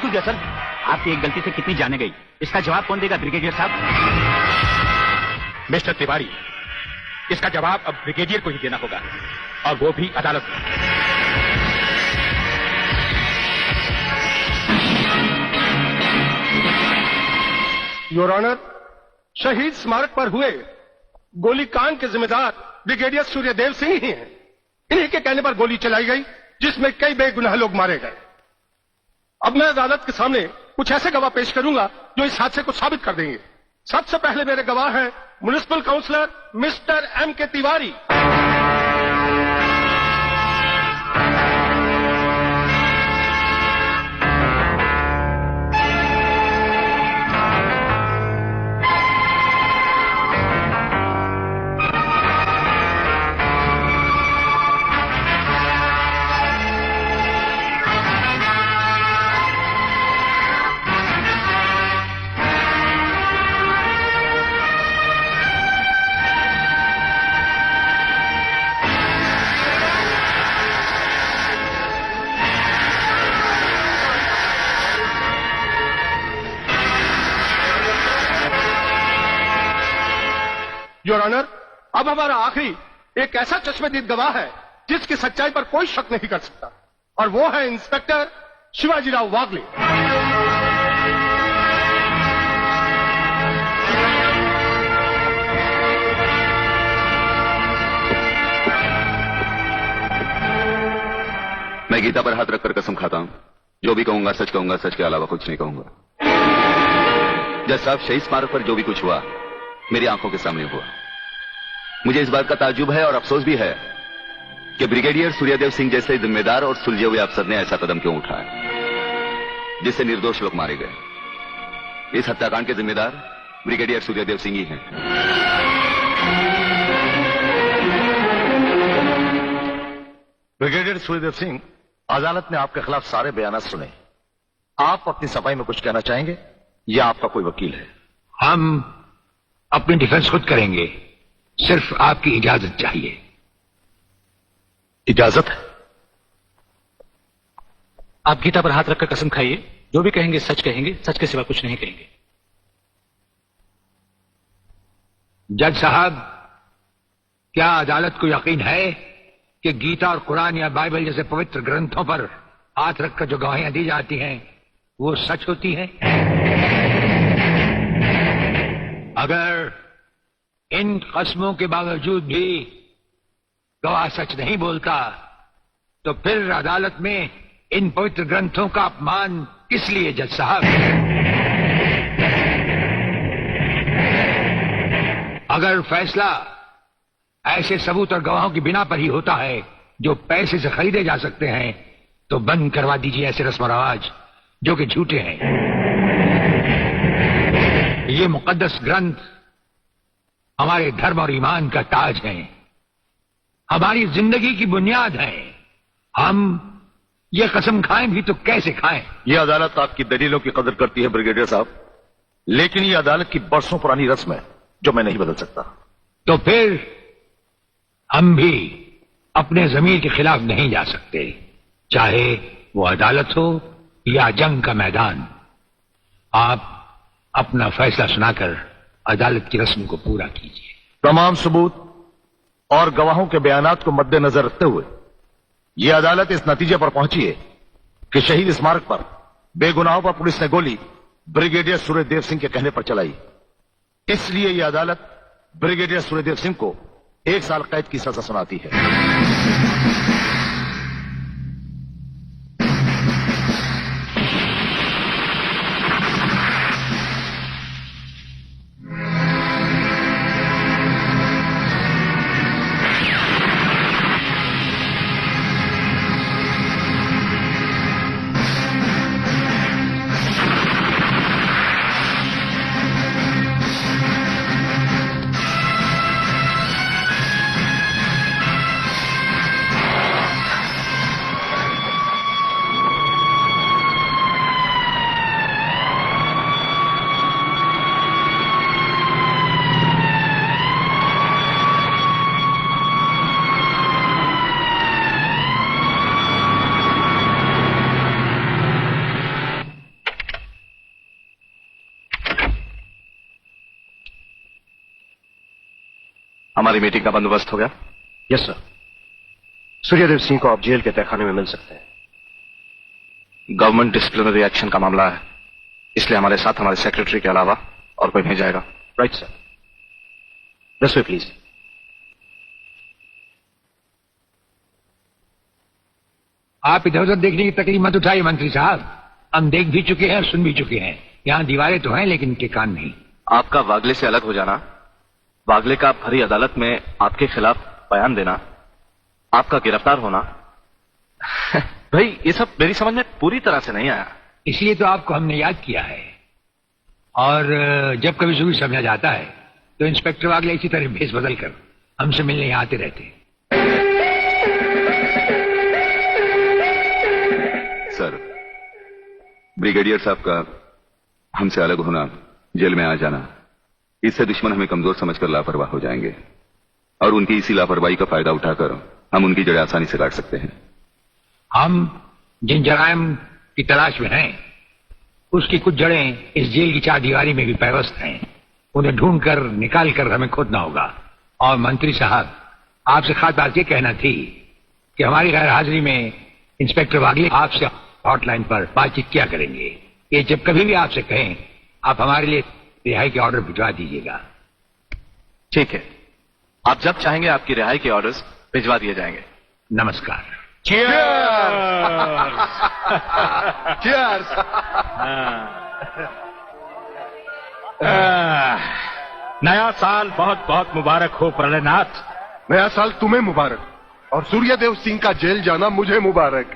हो गया सर? आपकी एक गलती से कितनी जाने गई, इसका जवाब कौन देगा ब्रिगेडियर साहब? मिस्टर तिवारी, इसका जवाब अब ब्रिगेडियर को ही देना होगा, और वो भी अदालत में। योर ऑनर, शहीद स्मारक पर हुए गोलीकांड के जिम्मेदार ब्रिगेडियर सूर्यदेव सिंह ही हैं। इन्हीं के कहने पर गोली चलाई गई, जिसमें कई बेगुनाह लोग मारे गए। अब मैं अदालत के सामने कुछ ऐसे गवाह पेश करूंगा जो इस हादसे को साबित कर देंगे। सबसे पहले मेरे गवाह हैं municipal councillor mister M.K. Tiwari. Your honour, अब हमारा आखिरी एक ऐसा चश्मदीद गवाह है जिसकी सच्चाई पर कोई शक नहीं कर सकता, और वो है इंस्पेक्टर शिवाजीराव वागले। मैं गीता पर हाथ रखकर कसम खाता हूं, जो भी कहूंगा सच कहूंगा, सच के अलावा कुछ नहीं कहूंगा। जज साहब, शहीद स्मारक पर जो भी कुछ हुआ मेरी आंखों के सामने हुआ। मुझे इस बात का ताज्जुब है और अफसोस भी है कि ब्रिगेडियर सूर्यदेव सिंह जैसे जिम्मेदार और सुलझे हुए अफसर ने ऐसा कदम क्यों उठाया जिससे निर्दोष लोग मारे गए। इस हत्याकांड के जिम्मेदार ब्रिगेडियर सूर्यदेव सिंह ही हैं। ब्रिगेडियर सूर्यदेव सिंह, अदालत ने आपके खिलाफ सारे बयान सुने। आप अपनी सफाई में कुछ कहना चाहेंगे या आपका कोई वकील है? हम अपनी डिफेंस खुद करेंगे, सिर्फ आपकी इजाजत चाहिए। इजाजत है? आप गीता पर हाथ रखकर कसम खाइए, जो भी कहेंगे सच कहेंगे, सच के सिवा कुछ नहीं कहेंगे। जज साहब, क्या अदालत को यकीन है कि गीता और कुरान या बाइबल जैसे पवित्र ग्रंथों पर हाथ रखकर जो गवाहियां दी जाती हैं वो सच होती हैं? अगर इन कस्मों के बावजूद भी गवाह सच नहीं बोलता तो फिर अदालत में इन पवित्र ग्रंथों का अपमान किस लिए जज साहब? अगर फैसला ऐसे सबूत और गवाहों की बिना पर ही होता है जो पैसे से खरीदे जा सकते हैं तो बंद करवा दीजिए ऐसे रस्म और रवाज जो कि झूठे हैं। ये मुकद्दस ग्रंथ हमारे धर्म और ईमान का ताज है, हमारी जिंदगी की बुनियाद है। हम ये कसम खाएं भी तो कैसे खाएं? ये अदालत आपकी दलीलों की कदर करती है ब्रिगेडियर साहब, लेकिन ये अदालत की बरसों पुरानी रस्म है जो मैं नहीं बदल सकता। तो फिर हम भी अपने जमीर के खिलाफ नहीं जा सकते, चाहे वो अदालत हो या जंग का मैदान। आप अपना फैसला सुनाकर अदालत की रस्म को पूरा कीजिए। तमाम सबूत और गवाहों के बयानात को मद्देनजर रखते हुए यह अदालत इस नतीजे पर पहुंची है कि शहीद स्मारक पर बेगुनाहों पर पुलिस ने गोली ब्रिगेडियर सूर्यदेव सिंह के कहने पर चलाई। इसलिए यह अदालत ब्रिगेडियर सूर्यदेव सिंह को 1 साल कैद की सजा सुनाती है। हमारी मीटिंग का बंदोबस्त हो गया? Yes sir. सूर्यदेव सिंह को आप जेल के तहखाने में मिल सकते हैं। गवर्नमेंट डिसिप्लिनरी एक्शन का मामला है, इसलिए हमारे साथ हमारे सेक्रेटरी के अलावा और कोई नहीं जाएगा। Right sir. This way please. आप इधर उधर देखने की तकलीफ मत उठाइए मंत्री साहब, हम देख भी चुके हैं और सुन भी चुके हैं। यहाँ दीवारें तो हैं लेकिन इनके कान नहीं। आपका वागले से अलग हो जाना, वागले का भरी अदालत में आपके खिलाफ बयान देना, आपका गिरफ्तार होना भाई ये सब मेरी समझ में पूरी तरह से नहीं आया। इसलिए तो आपको हमने याद किया है। और जब कभी सुबह समझा जाता है तो इंस्पेक्टर वागले इसी तरह भेस बदल कर हमसे मिलने यहाँ आते रहते हैं। सर, ब्रिगेडियर साहब का हमसे अलग होना, जेल में आ जाना, इससे दुश्मन हमें कमजोर समझकर लापरवाह हो जाएंगे और उनकी इसी लापरवाही का फायदा उठाकर हम उनकी जड़ें आसानी से काट सकते हैं। हम जिन जराइम की तलाश में हैं, उसकी कुछ जड़ें इस जेल की चारदीवारी में भी पैवस्त हैं। उन्हें ढूंढकर निकाल कर हमें खोदना होगा। और मंत्री साहब, आपसे खास बात ये कहना थी कि हमारी गैर हाजिरी में इंस्पेक्टर वागले आपसे हॉटलाइन पर बातचीत क्या करेंगे। ये जब कभी भी आपसे कहें, आप हमारे लिए रिहाई के ऑर्डर भिजवा दीजिएगा। ठीक है, आप जब चाहेंगे आपकी रिहाई के ऑर्डर्स भिजवा दिए जाएंगे। नमस्कार। Cheers! नया साल बहुत बहुत मुबारक हो प्रलयनाथ। नया साल तुम्हें मुबारक और सूर्यदेव सिंह का जेल जाना मुझे मुबारक।